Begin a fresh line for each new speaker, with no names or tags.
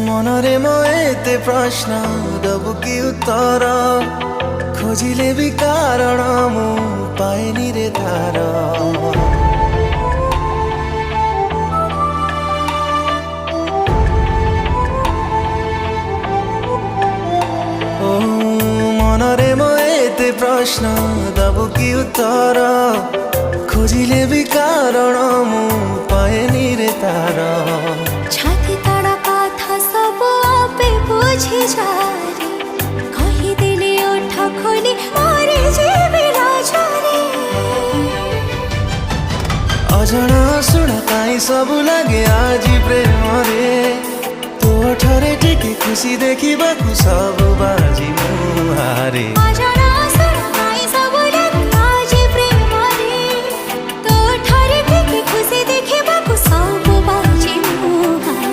मनरे मो एते प्रश्न दबु कि उत्तर खोजिले भी कारण मु पाएनी रे तार ओ मनरे मो एते प्रश्न दबु कि उत्तर खोजिले भी कारण मु पाएनी रे तार
छाती तड़ा कथा सब आपे बुझी जारे कही दिले ओठ खोली मारे जीवी लाजारे
अजଣା सुना काई सब लगे आज प्रेम रे तो ठरे टिके खुशी देखिबा सब बाजी मुहारे
अजଣା